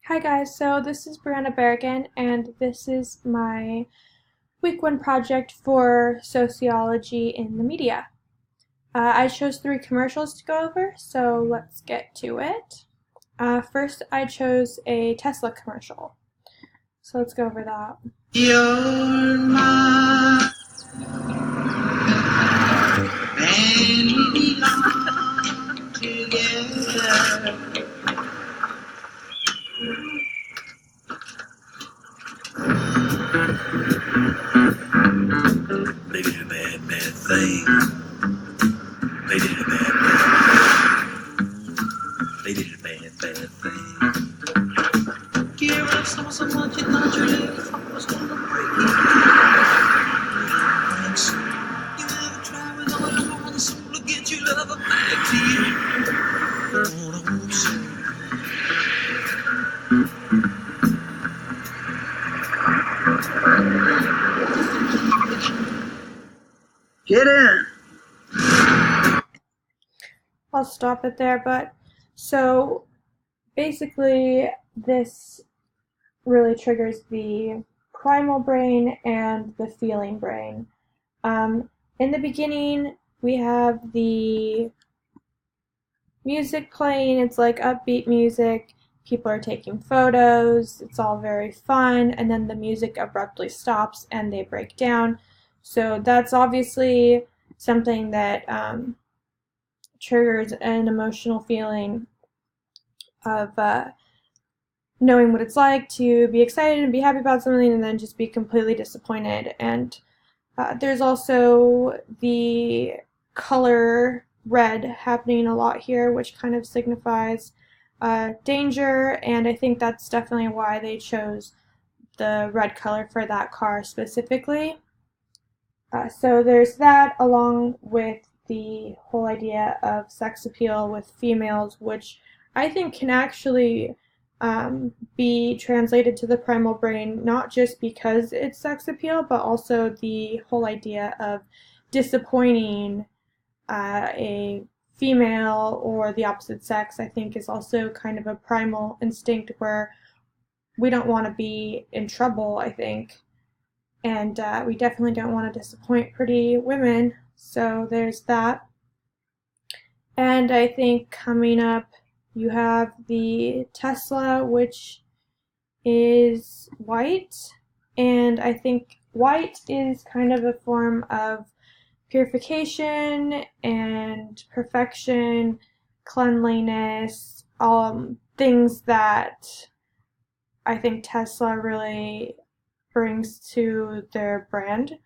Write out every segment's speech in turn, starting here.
Hi guys, so this is Brianna Berrigan, and this is my week one project for sociology in the media. I chose three commercials to go over, so let's get to it. First, I chose a Tesla commercial, so let's go over that. You're mine, and we belong together. They did a bad, bad thing. They did a bad, they did a bad, bad thing. You ever love so much you thought your legs was gonna break you? You ever try with all your heart and soul to get your lover back to you? All I want to get in. I'll stop it there, but so basically this really triggers the primal brain and the feeling brain. In the beginning, we have the music playing. It's like upbeat music. People are taking photos. It's all very fun. And then the music abruptly stops and they break down. So that's obviously something that triggers an emotional feeling of knowing what it's like to be excited and be happy about something and then just be completely disappointed. And there's also the color red happening a lot here, which kind of signifies danger, and I think that's definitely why they chose the red color for that car specifically. So there's that, along with the whole idea of sex appeal with females, which I think can actually be translated to the primal brain, not just because it's sex appeal, but also the whole idea of disappointing a female or the opposite sex, I think, is also kind of a primal instinct where we don't want to be in trouble, I think. And we definitely don't want to disappoint pretty women. So there's that. And I think coming up, you have the Tesla, which is white. And I think white is kind of a form of purification and perfection, cleanliness, things that I think Tesla really brings to their brand.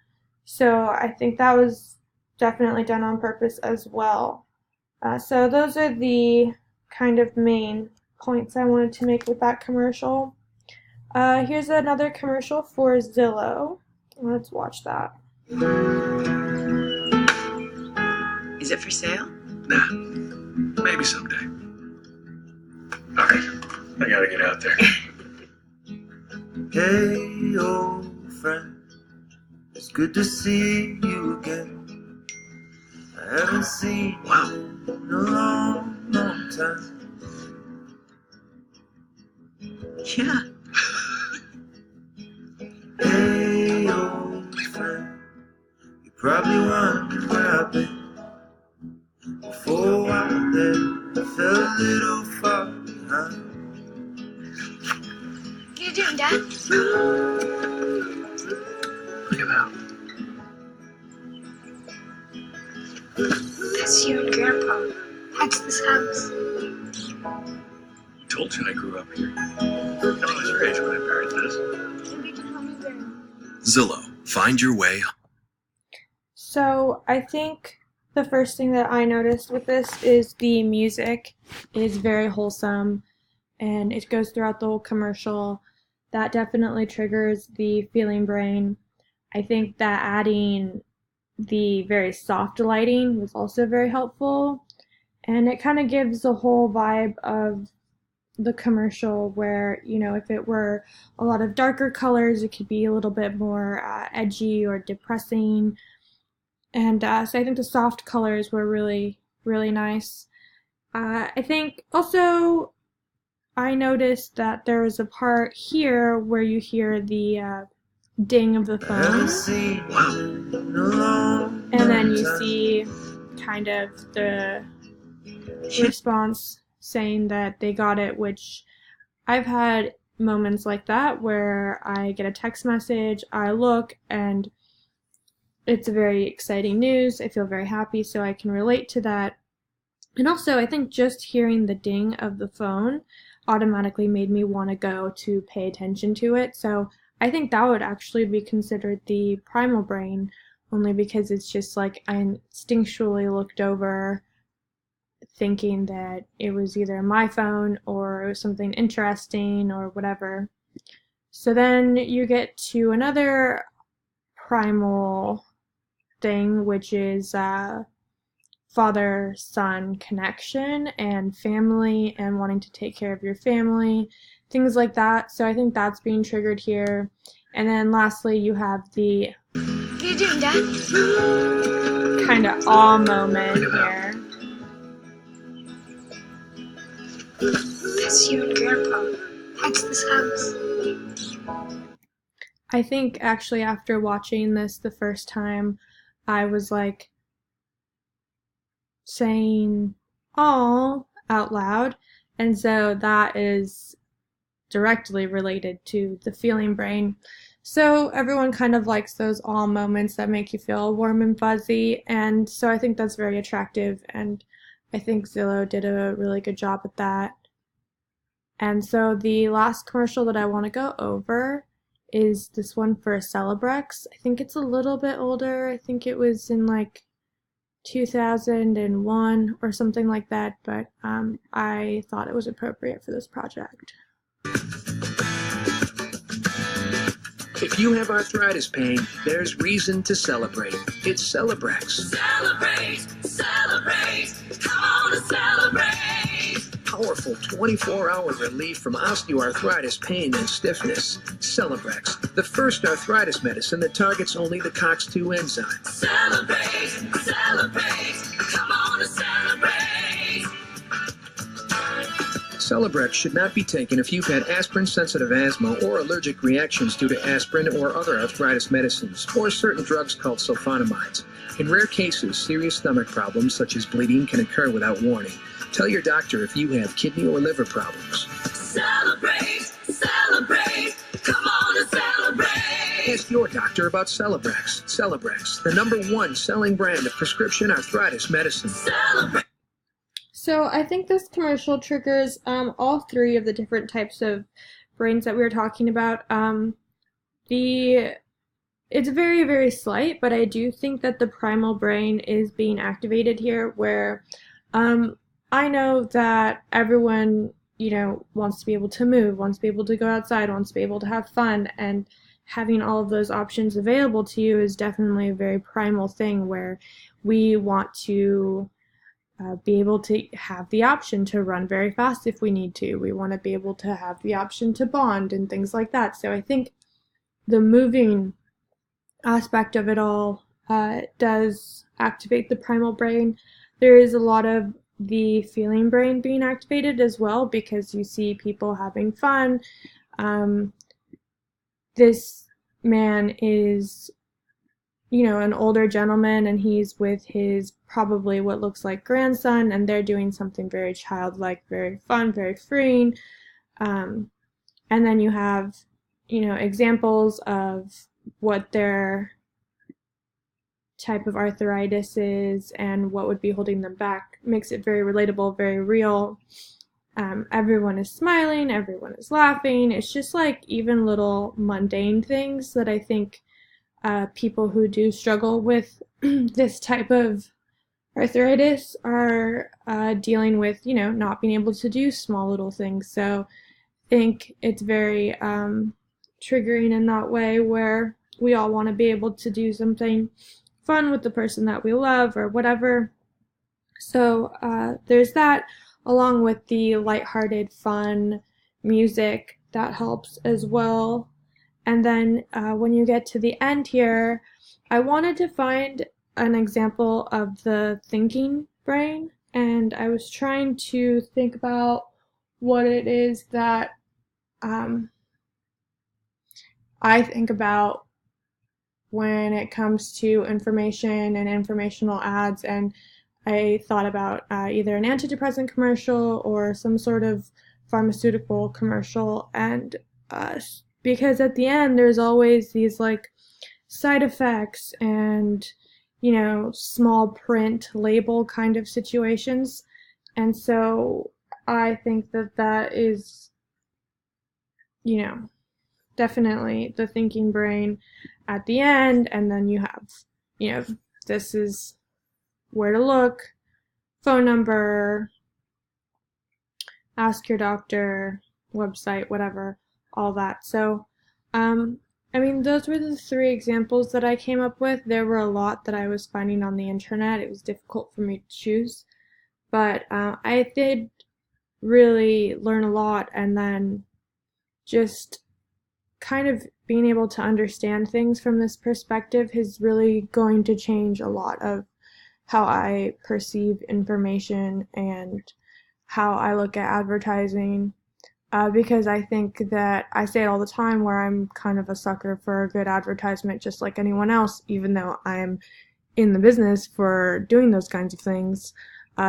So I think that was definitely done on purpose as well. So those are the kind of main points I wanted to make with that commercial. Here's another commercial for Zillow. Let's watch that. Is it for sale? Nah, maybe someday. Alright, I gotta get out there. Hey, old friend, it's good to see you again. I haven't seen you in a long, long time. Yeah. Hey, old friend, you probably wonder where I've been. For a while there, I felt a little far behind. What are you doing, Dad? Look at that. That's you and Grandpa. That's this house. I told you I grew up here. I was your age when I married this. Maybe you can help me Grandma. Zillow, find your way. So I think the first thing that I noticed with this is the music is very wholesome and it goes throughout the whole commercial. That definitely triggers the feeling brain. I think that adding the very soft lighting was also very helpful, and it kind of gives the whole vibe of the commercial where, you know, if it were a lot of darker colors, it could be a little bit more edgy or depressing. And so I think the soft colors were really, really nice. I think also I noticed that there was a part here where you hear the ding of the I haven't phone, seen you in a long, and then long you time. see kind of the response saying that they got it, which I've had moments like that where I get a text message, I look, and it's very exciting news. I feel very happy, so I can relate to that. And also, I think just hearing the ding of the phone automatically made me want to go to pay attention to it. So I think that would actually be considered the primal brain, only because it's just like I instinctually looked over thinking that it was either my phone or it was something interesting or whatever. So then you get to another primal thing, which is father-son connection and family and wanting to take care of your family, things like that. So I think that's being triggered here. And then lastly, you have the What are you doing, Dad? kind of awe moment here. That's you and Grandpa. That's this house. I think actually after watching this the first time, I was like saying "aw" out loud, and so that is directly related to the feeling brain. So everyone kind of likes those awe moments that make you feel warm and fuzzy, and so I think that's very attractive, and I think Zillow did a really good job at that. And so the last commercial that I want to go over is this one for Celebrex. I think it's a little bit older. I think it was in like 2001 or something like that, but I thought it was appropriate for this project. If you have arthritis pain, there's reason to celebrate. It's Celebrex. Celebrate, celebrate, come on and celebrate. Powerful 24-hour relief from osteoarthritis pain and stiffness. Celebrex, the first arthritis medicine that targets only the COX-2 enzyme. Celebrate, celebrate, come on and celebrate. Celebrex should not be taken if you've had aspirin-sensitive asthma or allergic reactions due to aspirin or other arthritis medicines, or certain drugs called sulfonamides. In rare cases, serious stomach problems such as bleeding can occur without warning. Tell your doctor if you have kidney or liver problems. Celebrate, celebrate, come on and celebrate. Ask your doctor about Celebrex. Celebrex, the #1 selling brand of prescription arthritis medicine. Celebrate. So I think this commercial triggers all three of the different types of brains that we were talking about. It's very, very slight, but I do think that the primal brain is being activated here, where I know that everyone, wants to be able to move, wants to be able to go outside, wants to be able to have fun, and having all of those options available to you is definitely a very primal thing where we want to be able to have the option to run very fast if we need to. We want to be able to have the option to bond and things like that. So I think the moving aspect of it all does activate the primal brain. There is a lot of the feeling brain being activated as well, because you see people having fun. This man is an older gentleman, and he's with his probably what looks like grandson, and they're doing something very childlike, very fun, very freeing. And then you have, examples of what their type of arthritis is and what would be holding them back. Makes it very relatable, very real. Everyone is smiling, everyone is laughing. It's just like even little mundane things that I think people who do struggle with this type of arthritis are dealing with, not being able to do small little things. So I think it's very triggering in that way, where we all want to be able to do something fun with the person that we love or whatever. So there's that, along with the lighthearted, fun music that helps as well. And then when you get to the end here, I wanted to find an example of the thinking brain, and I was trying to think about what it is that I think about when it comes to information and informational ads, and I thought about either an antidepressant commercial or some sort of pharmaceutical commercial, and because at the end there's always these like side effects and small print label kind of situations, and so I think that that is definitely the thinking brain at the end, and then you have this is where to look, phone number, ask your doctor, website, whatever, all that. So I mean, those were the three examples that I came up with. There were a lot that I was finding on the internet. It was difficult for me to choose, but I did really learn a lot, and then just kind of being able to understand things from this perspective is really going to change a lot of how I perceive information and how I look at advertising, because I think that I say it all the time where I'm kind of a sucker for a good advertisement just like anyone else, even though I'm in the business for doing those kinds of things.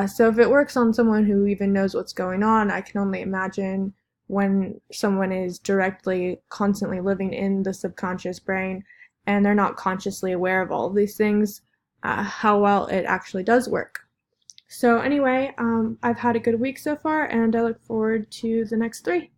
So if it works on someone who even knows what's going on, I can only imagine when someone is directly, constantly living in the subconscious brain and they're not consciously aware of all of these things, how well it actually does work. So anyway, I've had a good week so far, and I look forward to the next 3.